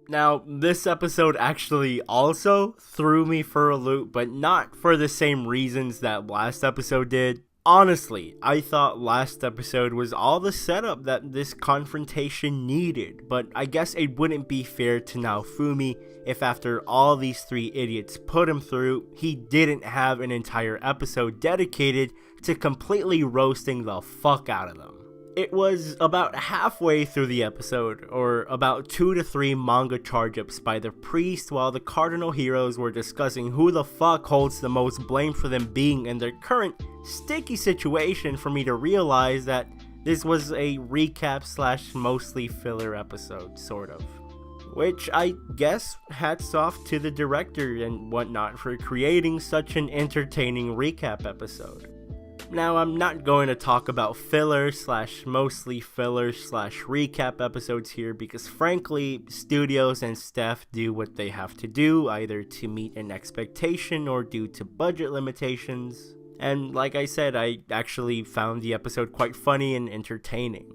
Now, this episode actually also threw me for a loop, but not for the same reasons that last episode did. Honestly, I thought last episode was all the setup that this confrontation needed, but I guess it wouldn't be fair to Naofumi if after all these three idiots put him through, he didn't have an entire episode dedicated to completely roasting the fuck out of them. It was about halfway through the episode, or about 2 to 3 manga charge-ups by the priest while the cardinal heroes were discussing who the fuck holds the most blame for them being in their current sticky situation, for me to realize that this was a recap / mostly filler episode, sort of. Which I guess hats off to the director and whatnot for creating such an entertaining recap episode. Now, I'm not going to talk about filler / mostly filler / recap episodes here because frankly, studios and staff do what they have to do, either to meet an expectation or due to budget limitations. And like I said, I actually found the episode quite funny and entertaining.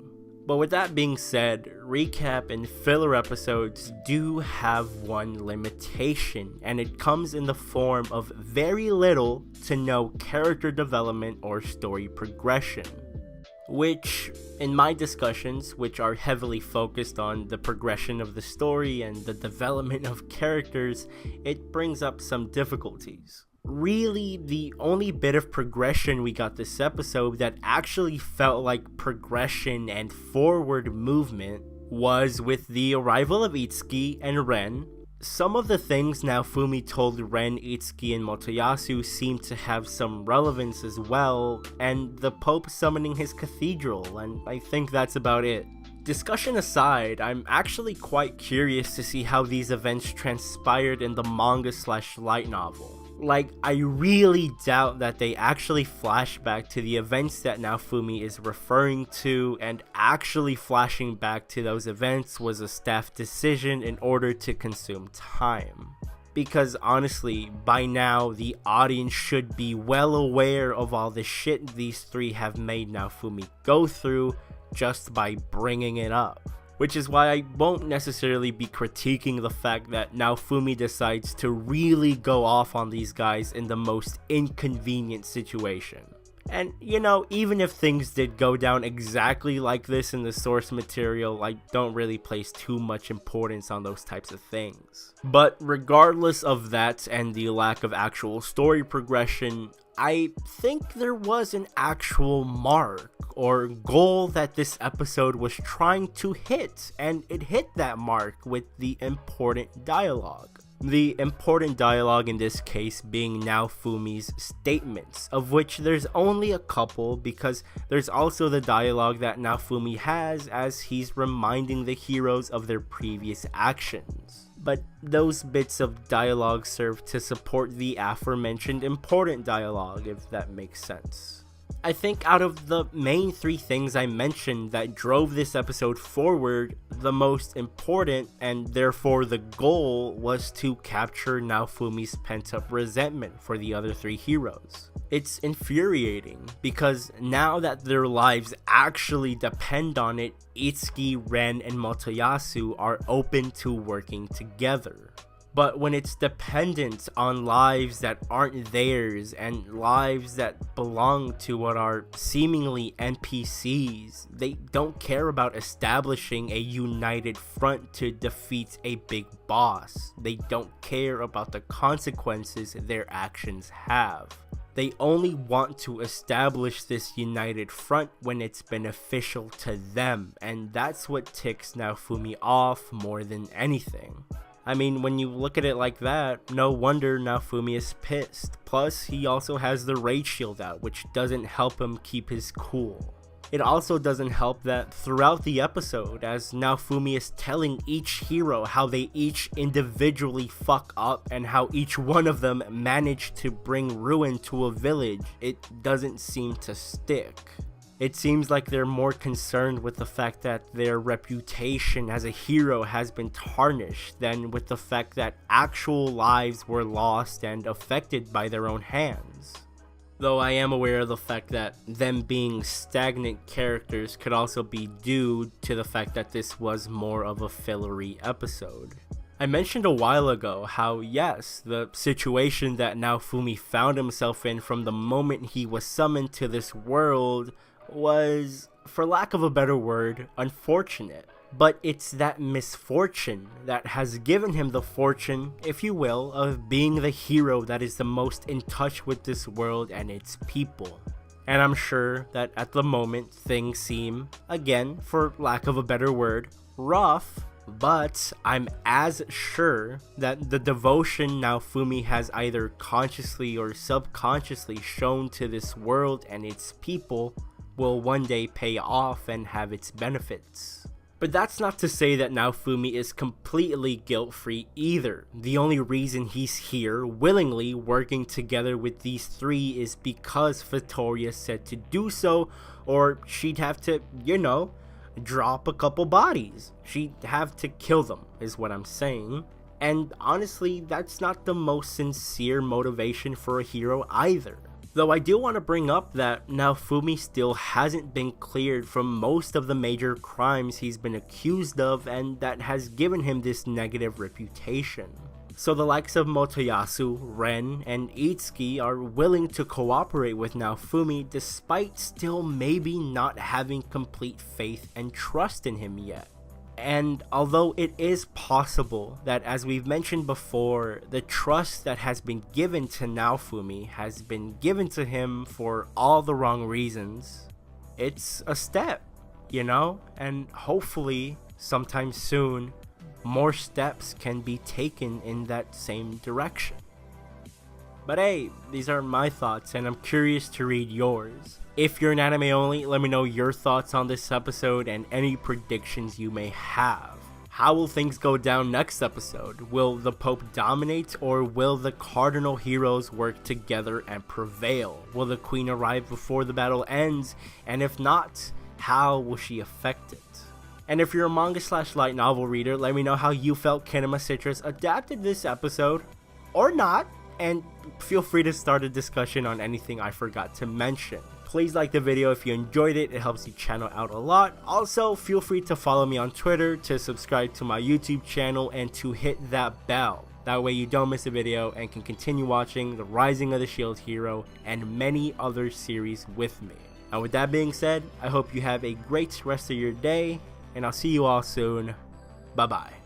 But with that being said, recap and filler episodes do have one limitation, and it comes in the form of very little to no character development or story progression. Which, in my discussions, which are heavily focused on the progression of the story and the development of characters, it brings up some difficulties. Really, the only bit of progression we got this episode that actually felt like progression and forward movement was with the arrival of Itsuki and Ren. Some of the things Naofumi told Ren, Itsuki, and Motoyasu seem to have some relevance as well, and the Pope summoning his cathedral, and I think that's about it. Discussion aside, I'm actually quite curious to see how these events transpired in the manga / light novel. Like, I really doubt that they actually flash back to the events that Naofumi is referring to, and actually flashing back to those events was a staff decision in order to consume time. Because honestly, by now, the audience should be well aware of all the shit these three have made Naofumi go through just by bringing it up. Which is why I won't necessarily be critiquing the fact that Naofumi decides to really go off on these guys in the most inconvenient situation. And you know, even if things did go down exactly like this in the source material, I don't really place too much importance on those types of things. But regardless of that and the lack of actual story progression, I think there was an actual mark or goal that this episode was trying to hit, and it hit that mark with the important dialogue. The important dialogue in this case being Naofumi's statements, of which there's only a couple because there's also the dialogue that Naofumi has as he's reminding the heroes of their previous actions. But those bits of dialogue serve to support the aforementioned important dialogue, if that makes sense. I think out of the main three things I mentioned that drove this episode forward, the most important, and therefore the goal, was to capture Naofumi's pent-up resentment for the other three heroes. It's infuriating, because now that their lives actually depend on it, Itsuki, Ren, and Motoyasu are open to working together. But when it's dependent on lives that aren't theirs and lives that belong to what are seemingly NPCs, they don't care about establishing a united front to defeat a big boss. They don't care about the consequences their actions have. They only want to establish this united front when it's beneficial to them, and that's what ticks Naofumi off more than anything. I mean, when you look at it like that, no wonder Naofumi is pissed. Plus, he also has the rage shield out, which doesn't help him keep his cool. It also doesn't help that throughout the episode, as Naofumi is telling each hero how they each individually fuck up and how each one of them managed to bring ruin to a village, it doesn't seem to stick. It seems like they're more concerned with the fact that their reputation as a hero has been tarnished than with the fact that actual lives were lost and affected by their own hands. Though I am aware of the fact that them being stagnant characters could also be due to the fact that this was more of a fillery episode. I mentioned a while ago how, yes, the situation that Naofumi found himself in from the moment he was summoned to this world was, for lack of a better word, unfortunate. But it's that misfortune that has given him the fortune, if you will, of being the hero that is the most in touch with this world and its people. And I'm sure that at the moment things seem, again, for lack of a better word, rough. But I'm as sure that the devotion Naofumi has either consciously or subconsciously shown to this world and its people will one day pay off and have its benefits. But that's not to say that Naofumi is completely guilt-free either. The only reason he's here, willingly working together with these three, is because Vittoria said to do so, or she'd have to, drop a couple bodies. She'd have to kill them, is what I'm saying. And honestly, that's not the most sincere motivation for a hero either. Though I do want to bring up that Naofumi still hasn't been cleared from most of the major crimes he's been accused of, and that has given him this negative reputation. So the likes of Motoyasu, Ren, and Itsuki are willing to cooperate with Naofumi despite still maybe not having complete faith and trust in him yet. And although it is possible that, as we've mentioned before, the trust that has been given to Naofumi has been given to him for all the wrong reasons, it's a step, and hopefully sometime soon more steps can be taken in that same direction. But hey, these are my thoughts and I'm curious to read yours. If you're an anime only, let me know your thoughts on this episode and any predictions you may have. How will things go down next episode? Will the Pope dominate, or will the cardinal heroes work together and prevail? Will the Queen arrive before the battle ends? And if not, how will she affect it? And if you're a manga/light novel reader, let me know how you felt Kinema Citrus adapted this episode, or not, and feel free to start a discussion on anything I forgot to mention. Please like the video if you enjoyed it, it helps the channel out a lot. Also, feel free to follow me on Twitter, to subscribe to my YouTube channel, and to hit that bell. That way you don't miss a video and can continue watching The Rising of the Shield Hero and many other series with me. And with that being said, I hope you have a great rest of your day, and I'll see you all soon. Bye bye.